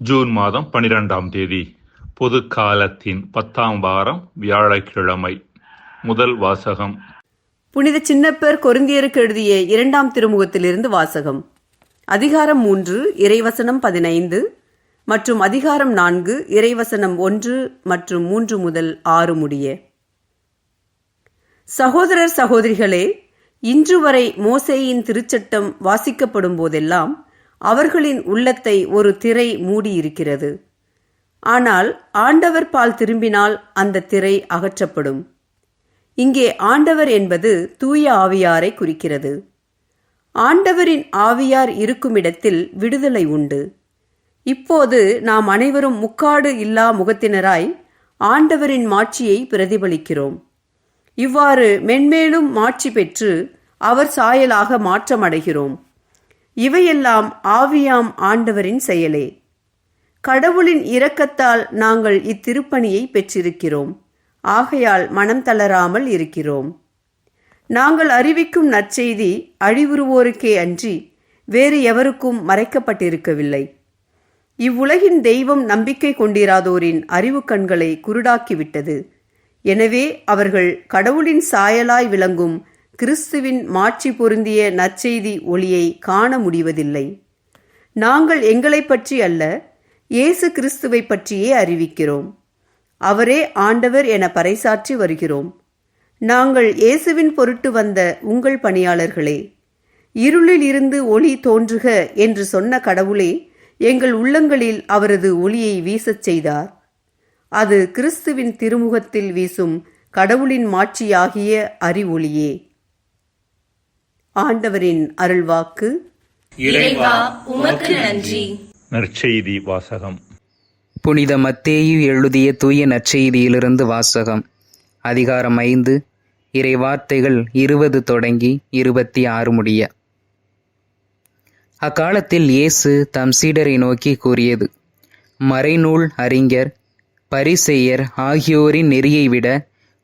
June மாதம் 12ஆம் தேதி பொது காலத்தின் 10ஆம் வாரம் வியாழக்கிழமை. முதல் வாசகம். புனித சின்னப்பர் கொரிந்தியருக்கு எழுதிய 2ஆம் திருமுகத்திலிருந்து வாசகம். அதிகாரம் 3 இறைவசனம் 15 மற்றும் அதிகாரம் 4 இறைவசனம் 1 மற்றும் 3 முதல் 6 முடிய. சகோதரர் சகோதரிகளே, இன்று வரை மோசேயின் திருச்சட்டம் வாசிக்கப்படும் போதெல்லாம் அவர்களின் உள்ளத்தை ஒரு திரை மூடியிருக்கிறது. ஆனால் ஆண்டவர் பால் திரும்பினால் அந்த திரை அகற்றப்படும். இங்கே ஆண்டவர் என்பது தூய ஆவியாரை குறிக்கிறது. ஆண்டவரின் ஆவியார் இருக்குமிடத்தில் விடுதலை உண்டு. இப்போது நாம் அனைவரும் முக்காடு இல்லா முகத்தினராய் ஆண்டவரின் மாட்சியை பிரதிபலிக்கிறோம். இவ்வாறு மென்மேலும் மாட்சி பெற்று அவர் சாயலாக மாற்றமடைகிறோம். இவையெல்லாம் ஆவியாம் ஆண்டவரின் செயலே. கடவுளின் இரக்கத்தால் நாங்கள் இத்திருப்பணியை பெற்றிருக்கிறோம். ஆகையால் மனம் தளராமல் இருக்கிறோம். நாங்கள் அறிவிக்கும் நற்செய்தி அழிவுறுவோருக்கே அன்றி வேறு எவருக்கும் மறைக்கப்பட்டிருக்கவில்லை. இவ்வுலகின் தெய்வம் நம்பிக்கை கொண்டிராதோரின் அறிவு கண்களை குருடாக்கிவிட்டது. எனவே அவர்கள் கடவுளின் சாயலாய் விளங்கும் கிறிஸ்துவின் மாட்சி பொருந்திய நற்செய்தி ஒளியை காண முடிவதில்லை. நாங்கள் எங்களை பற்றி அல்ல, இயேசு கிறிஸ்துவை பற்றியே அறிவிக்கிறோம். அவரே ஆண்டவர் என பறைசாற்றி வருகிறோம். நாங்கள் இயேசுவின் பொருட்டு வந்த உங்கள் பணியாளர்களே. இருளில் இருந்து ஒளி தோன்றுக என்று சொன்ன கடவுளே எங்கள் உள்ளங்களில் அவரது ஒளியை வீசச் செய்தார். அது கிறிஸ்துவின் திருமுகத்தில் வீசும் கடவுளின் மாட்சியாகிய அறிவொளியே. ஆண்டவரின் அருள்வாக்கு. இறைவா, உமக்கு நன்றி. நற்செய்தி வாசகம். புனித மத்தேயு எழுதிய தூய நற்செய்தியிலிருந்து வாசகம். அதிகாரம் 5 இறைவார்த்தைகள் 20 தொடங்கி 26 முடிய. அக்காலத்தில் இயேசு தம் சீடரை நோக்கி கூறியது: மறைநூல் அறிஞர், பரிசேயர் ஆகியோரின் நெறியை விட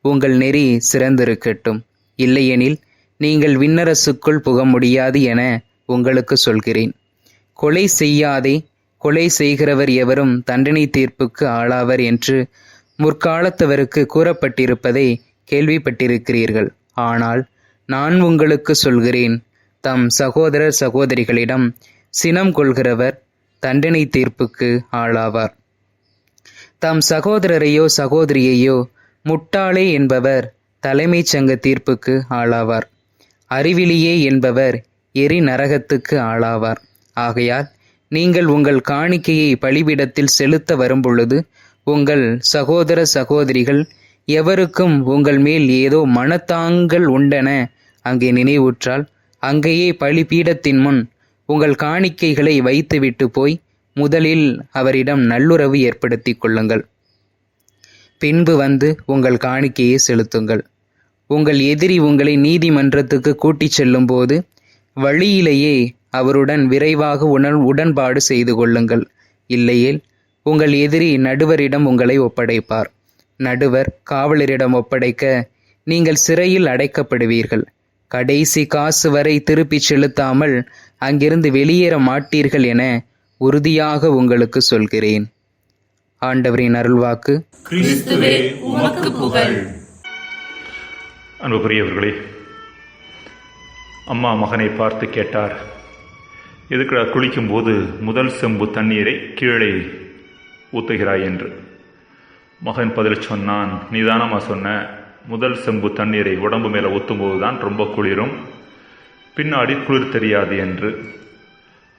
உங்கள் நெறி சிறந்திருக்கட்டும். இல்லையெனில் நீங்கள் விண்ணரசுக்குள் புக முடியாது என உங்களுக்கு சொல்கிறேன். கொலை செய்யாதே, கொலை செய்கிறவர் எவரும் தண்டனை தீர்ப்புக்கு ஆளாவர் என்று முற்காலத்தவருக்கு கூறப்பட்டிருப்பதை கேள்விப்பட்டிருக்கிறீர்கள். ஆனால் நான் உங்களுக்கு சொல்கிறேன், தம் சகோதரர் சகோதரிகளிடம் சினம் கொள்கிறவர் தண்டனை தீர்ப்புக்கு ஆளாவார். தம் சகோதரரையோ சகோதரியையோ முட்டாளே என்பவர் தலைமைச் சங்க தீர்ப்புக்கு ஆளாவார். அறிவிலியே என்பவர் எரி நரகத்துக்கு ஆளாவார். ஆகையால் நீங்கள் உங்கள் காணிக்கையை பலிபீடத்தில் செலுத்த வரும்பொழுது உங்கள் சகோதர சகோதரிகள் எவருக்கும் உங்கள் மேல் ஏதோ மனத்தாங்கல் உண்டென அங்கே நினைவுற்றால், அங்கேயே பலிபீடத்தின் முன் உங்கள் காணிக்கைகளை வைத்துவிட்டு போய் முதலில் அவரிடம் நல்லுறவு ஏற்படுத்தி கொள்ளுங்கள். பின்பு வந்து உங்கள் காணிக்கையை செலுத்துங்கள். உங்கள் எதிரி உங்களை நீதிமன்றத்துக்கு கூட்டிச் செல்லும் போது வழியிலேயே அவருடன் விரைவாக உடன்பாடு செய்து கொள்ளுங்கள். இல்லையேல் உங்கள் எதிரி நடுவரிடம் உங்களை ஒப்படைப்பார். நடுவர் காவலரிடம் ஒப்படைக்க நீங்கள் சிறையில் அடைக்கப்படுவீர்கள். கடைசி காசு வரை திருப்பிச் செலுத்தாமல் அங்கிருந்து வெளியேற மாட்டீர்கள் என உறுதியாக உங்களுக்கு சொல்கிறேன். ஆண்டவரின் அருள்வாக்கு. கிறிஸ்துவே, உமக்கு புகழ். அன்புக்குரியவர்களே, அம்மா மகனை பார்த்து கேட்டார், எதுக்கு குளிக்கும்போது முதல் செம்பு தண்ணீரை கீழே ஊற்றுகிறாய் என்று. மகன் பதில் சொன்னான், நிதானமாக சொன்ன, முதல் செம்பு தண்ணீரை உடம்பு மேலே ஊற்றும்போது தான் ரொம்ப குளிரும், பின்னாடி குளிர் தெரியாது என்று.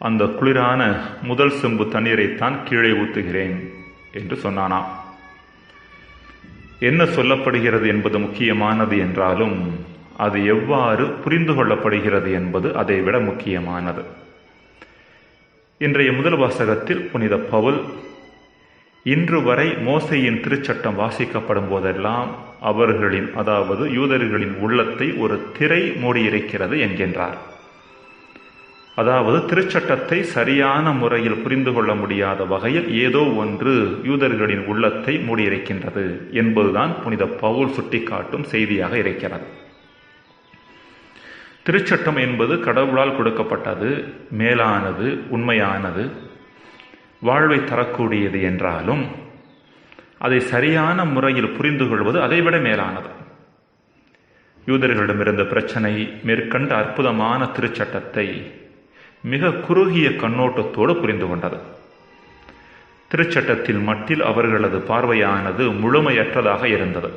அந்த குளிரான முதல் செம்பு தண்ணீரைத்தான் கீழே ஊற்றுகிறேன் என்று சொன்னானாம். என்ன சொல்லப்படுகிறது என்பது முக்கியமானது என்றாலும் அது எவ்வாறு புரிந்து கொள்ளப்படுகிறது என்பது அதைவிட முக்கியமானது. இன்றைய முதல் வாசகத்தில் புனித பவுல் இன்று வரை மோசேயின் திருச்சட்டம் வாசிக்கப்படும் போதெல்லாம் அவர்களின், அதாவது யூதர்களின் உள்ளத்தை ஒரு திரை மூடியிருக்கிறது என்கின்றார். அதாவது திருச்சட்டத்தை சரியான முறையில் புரிந்து கொள்ள முடியாத வகையில் ஏதோ ஒன்று யூதர்களின் உள்ளத்தை மூடியிருக்கின்றது என்பதுதான் புனித பவுல் சுட்டிக்காட்டும் செய்தியாக இருக்கிறது. திருச்சட்டம் என்பது கடவுளால் கொடுக்கப்பட்டது, மேலானது, உண்மையானது. வாழ்வை தரக்கூடியது என்றாலும் அதை சரியான முறையில் புரிந்து கொள்வது அதைவிட மேலானது. யூதர்களிடமிருந்த பிரச்சனை மேற்கண்ட அற்புதமான திருச்சட்டத்தை மிக குறுகிய கண்ணோட்டத்தோடு புரிந்து கொண்டது. திருச்சட்டத்தில் மட்டில் அவர்களது பார்வையானது முழுமையற்றதாக இருந்தது.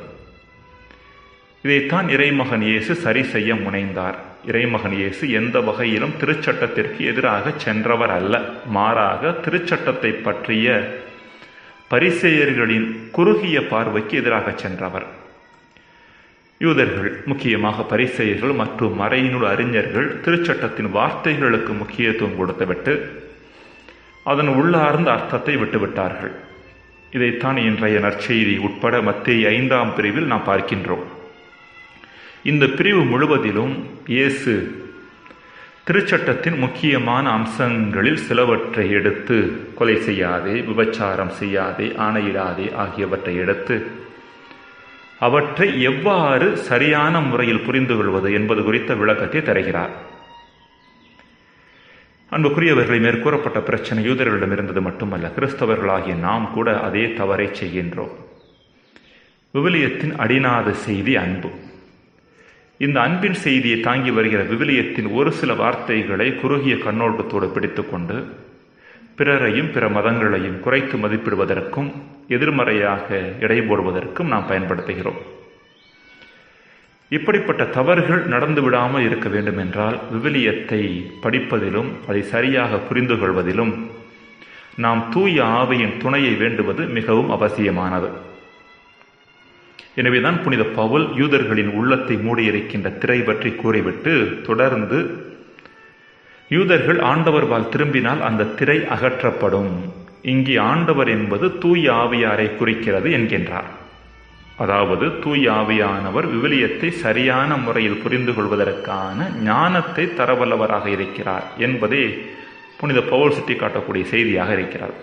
இதைத்தான் இறைமகன் இயேசு சரி செய்ய முனைந்தார். இறைமகன் இயேசு எந்த வகையிலும் திருச்சட்டத்திற்கு எதிராக சென்றவர் அல்ல. மாறாக திருச்சட்டத்தை பற்றிய பரிசேயர்களின் குறுகிய பார்வைக்கு எதிராக சென்றவர். யூதர்கள், முக்கியமாக பரிசேயர்கள் மற்றும் மறைநூல் அறிஞர்கள் திருச்சட்டத்தின் வார்த்தைகளுக்கு முக்கியத்துவம் கொடுத்துவிட்டு அதன் உள்ளார்ந்த அர்த்தத்தை விட்டுவிட்டார்கள். இதைத்தான் இன்றைய நற்செய்தி உட்பட மத்தேயு 5ஆம் பிரிவில் நாம் பார்க்கின்றோம். இந்த பிரிவு முழுவதிலும் இயேசு திருச்சட்டத்தின் முக்கியமான அம்சங்களில் சிலவற்றை எடுத்து, கொலை செய்யாதே, விபச்சாரம் செய்யாதே, ஆணையிடாதே ஆகியவற்றை எடுத்து அவற்றை எவ்வாறு சரியான முறையில் புரிந்து கொள்வது என்பது குறித்த விளக்கத்தை தருகிறார். அன்புக்குரியவர்களை, மேற்கூறப்பட்ட பிரச்சனை யூதர்களிடம் இருந்தது மட்டுமல்ல, கிறிஸ்தவர்களாகிய நாம் கூட அதே தவறை செய்கின்றோம். விவிலியத்தின் அடிநாத செய்தி அன்பு. இந்த அன்பின் செய்தியை தாங்கி வருகிற விவிலியத்தின் ஒரு சில வார்த்தைகளை குறுகிய கண்ணோட்டத்தோடு பிடித்துக்கொண்டு பிறரையும் பிற மதங்களையும் குறைத்து மதிப்பிடுவதற்கும் எதிர்மறையாக எடை போடுவதற்கும் நாம் பயன்படுத்துகிறோம். இப்படிப்பட்ட தவறுகள் நடந்து விடாமல் இருக்க வேண்டும் என்றால் விவிலியத்தை படிப்பதிலும் அதை சரியாக புரிந்து கொள்வதிலும் நாம் தூய ஆவியின் துணையை வேண்டுவது மிகவும் அவசியமானது. எனவேதான் புனித பவுல் யூதர்களின் உள்ளத்தை மூடியிருக்கின்ற திரை பற்றி கூறிவிட்டு தொடர்ந்து, யூதர்கள் ஆண்டவர்பால் திரும்பினால் அந்த திரை அகற்றப்படும். இங்கே ஆண்டவர் என்பது தூய ஆவியாரை குறிக்கிறது என்கின்றார். அதாவது தூய ஆவியானவர் விவிலியத்தை சரியான முறையில் புரிந்து கொள்வதற்கான ஞானத்தை தரவல்லவராக இருக்கிறார் என்பதே புனித பவுல் சுட்டிக்காட்டக்கூடிய செய்தியாக இருக்கிறார்.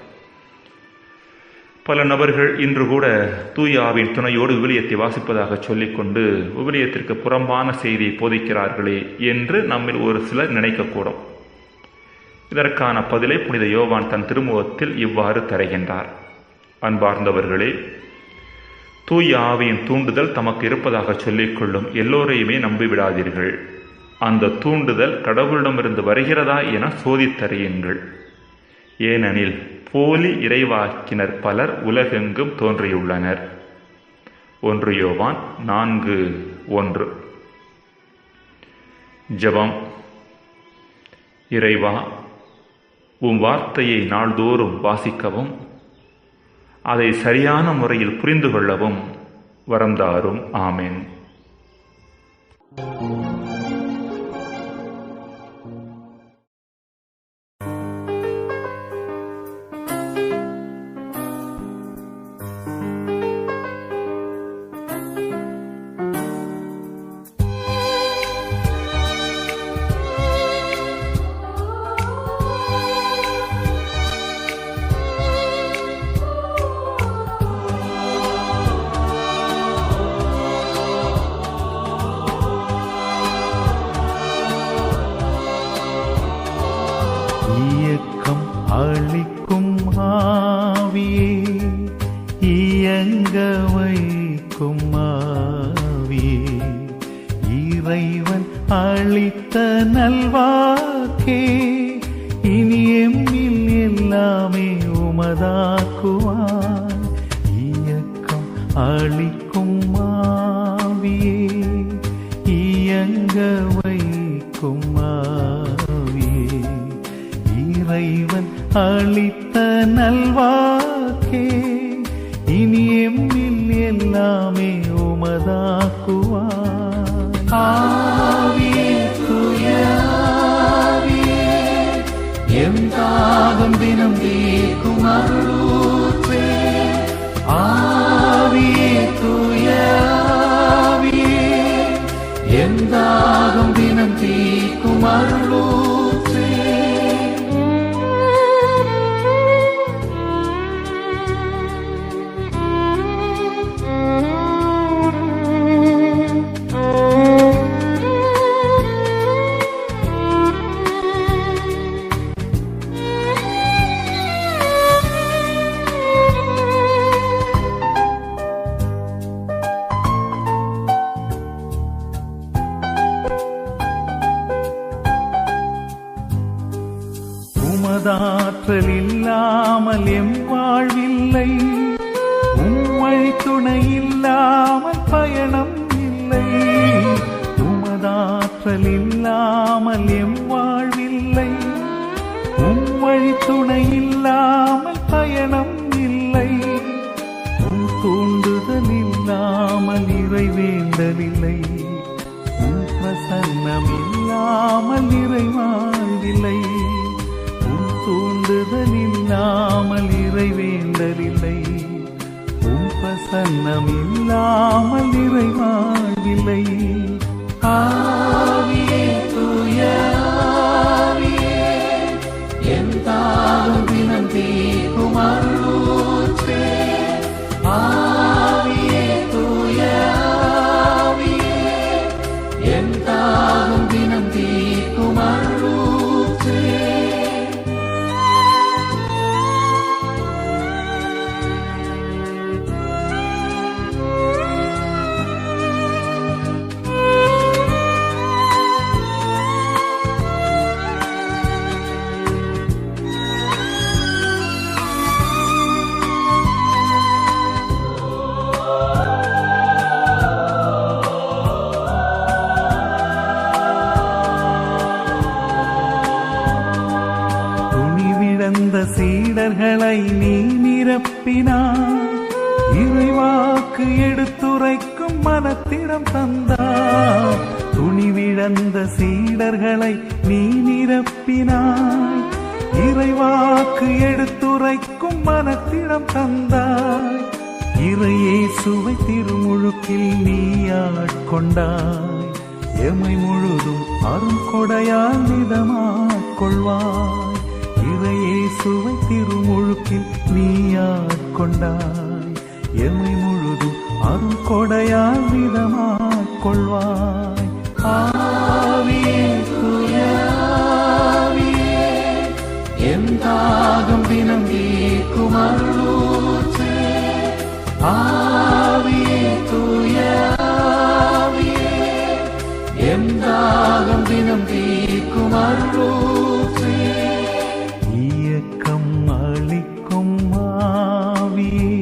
பல நபர்கள் இன்று கூட தூய ஆவியின் துணையோடு விவிலியத்தை வாசிப்பதாக சொல்லிக்கொண்டு விவிலியத்திற்கு புறம்பான செய்தியை போதிக்கிறார்களே என்று நம்மில் ஒரு சிலர் நினைக்கக்கூடும். இதற்கான பதிலை புனித யோவான் தன் திருமுகத்தில் இவ்வாறு தருகின்றார். அன்பார்ந்தவர்களே, தூய ஆவியின் தூண்டுதல் தமக்கு இருப்பதாக சொல்லிக்கொள்ளும் எல்லோரையுமே நம்பிவிடாதீர்கள். அந்த தூண்டுதல் கடவுளிடமிருந்து வருகிறதா என சோதித்தறியுங்கள். ஏனெனில் போலி இறைவாக்கினர் பலர் உலகெங்கும் தோன்றியுள்ளனர். 1 யோவான் 4:1. ஜெபம். இறைவா, உம் வார்த்தையை நாள்தோறும் வாசிக்கவும் அதை சரியான முறையில் புரிந்து கொள்ளவும் வரம் தாரும். ஆமென். இயக்கம் அளிக்கும் ஆவியே, இயங்க வைக்கும் ஆவியே, இறைவன் அளித்த நல்வாக்கே, இனி எம்மில் எல்லாமே உமதாக்குவான். இயக்கம் அளிக்கும் ஆவியே, இயங்க வைக்கும் ஆவியே, இறைவன் அளித்த நல்வாக்கே, இனி எம்மில் எல்லாமே உமதாக்குவான். ஆவியே, தூய ஆவியே, எம் தாகம் தினம் தீர்க்கும் அருளூற்றே. ஆவியே, தூய ஆவியே, எம் தாகம் தினம் தீர்க்கும் அருளூற்றே. உமதாற்றல் இல்லாமல் எம் வாழ்வில்லை, உம்வழி துணை இல்லாமல் பயணம் இல்லை. உமதாற்றல் இல்லாமல் எம் வாழ்வில்லை, உம்வழி துணை இல்லாமல் பயணம் இல்லை. உம் தூண்டுதல் இல்லாமல் நிறைவேண்டலில்லை, உம் பிரசன்னம் இல்லாமல் நிறைவாழ்வில்லை. உம் தூண்டுதல் இல்லாமல் நிறைவேண்டலில்லை, உம் பிரசன்னம் இல்லாமல் நிறைவாழ்வில்லை. ஆவியே தூய ஆவியே, என் தாகம் தினம் தீர்க்கும் அருளூற்றே. ஆவியே தூய ஆவியே, என் தாகம் தினம் தீர்க்கும் அருளூற்றே. துணிவிழந்த சீடர்களை நீ நிரப்பினாய், இறைவாக்கு எடுத்துரைக்கும் மனத்திடம் தந்தாய். துணிவிழந்த சீடர்களை நீ நிரப்பினாய், இறைவாக்கு எடுத்துரைக்கும் மனத்திடம் தந்தாய். இறையேசுவை திருமுழுக்கில் நீ ஆட்கொண்டாய், எமை முழுதும் அருங்கொடையால் நிதமாட்கொள்வாய். இறையேசுவை திருமுழுக்கில் நீ ஆட்கொண்டாய், எமை முழுதும் அருங்கொடையால் நிதமாட்கொள்வாய். ஆவியே தூய ஆவியே, என் தாகம் தினம் தீர்க்கும் அருளூற்றே. ஆவியே தூய ஆவியே, என் தாகம் தினம் தீர்க்கும் அருளூற்றே. இயக்கம் அளிக்கும் ஆவியே,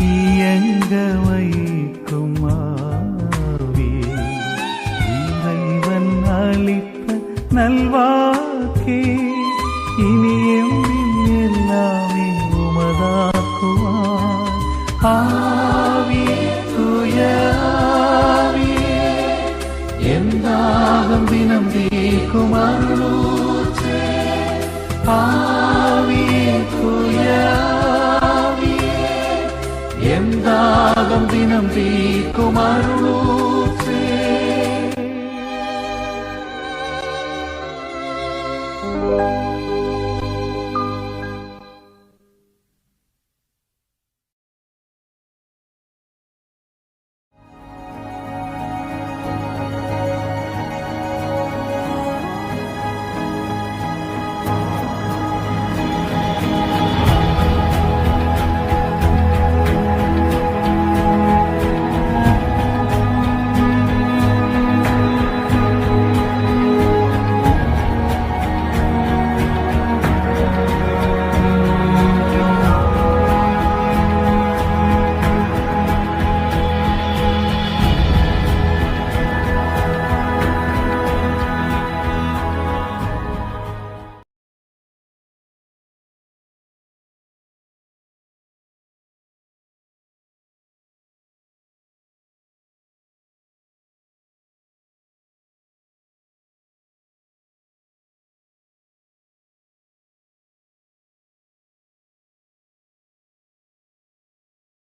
இயங்க வைக்கும் ஆவியே, இறைவன் அளித்த நல்வாக்கே, இனி எல்லாமே உமதாக்குவார். ஆவியே தூய ஆவியே, என் தாகம் தினம் தீர்க்கும் அருளூற்றே. ஆவியே தூய ஆவியே, என் தாகம் தினம் தீர்க்கும் அருளூற்றே.